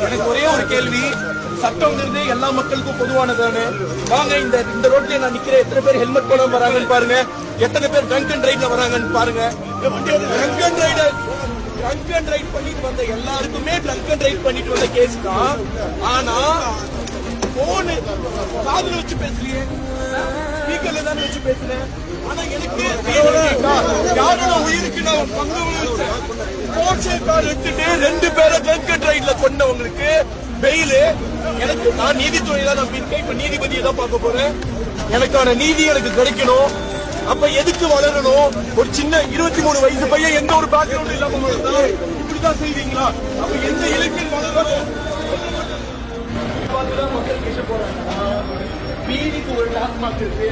எனக்கு ஒரே ஒரு கேள்வி, சட்டம்ங்கிறது எல்லா மக்களுக்கும் பொதுவானதானே? வாங்க இந்த ரோட்ல நான் நிக்கிறேன், எத்தனை பேர் ஹெல்மெட் போடாம வராங்கன்னு பாருங்க, எத்தனை பேர் ட்ரங்க் அண்ட் ரைட்ல வராங்கன்னு பாருங்க. ட்ரங்க் அண்ட் ரைட் பண்ணிட்டு வந்த எல்லாருக்குமே ட்ரங்க் அண்ட் ரைட் பண்ணிட்டு வந்த கேஸ் தான். ஆனா போனு காதுல வச்சு பேசலையே, ஸ்பீக்கர்ல தானே வச்சு பேசுறேன். ஆனா எனக்கு யாரோட உயிருக்கு நான் பங்கு போர்ச்சல் கார் எடுத்துட்டு 2 பேரை ட்ரங்க் அண்ட் ரைட்ல கொண்டவங்களுக்கு பெயிலு. எனக்கு நான் நீதித்துறையில நான் இப்ப நீதிபதியை தான் பார்க்க போறேன். எனக்கான நீதி எனக்கு கிடைக்கணும். அப்ப எதுக்கு வளரணும்? ஒரு சின்ன 23 வயசு பையன் எந்த ஒரு பேக்ரவுண்ட் இல்லாம வளர்ந்தா இப்படிதான் செய்வீங்களா? அப்ப எந்த இலக்கில் வளரணும்? மக்கள் கேட்க போறாங்க. வீதிக்கு ஒரு டாஸ்மாக் இருக்கு.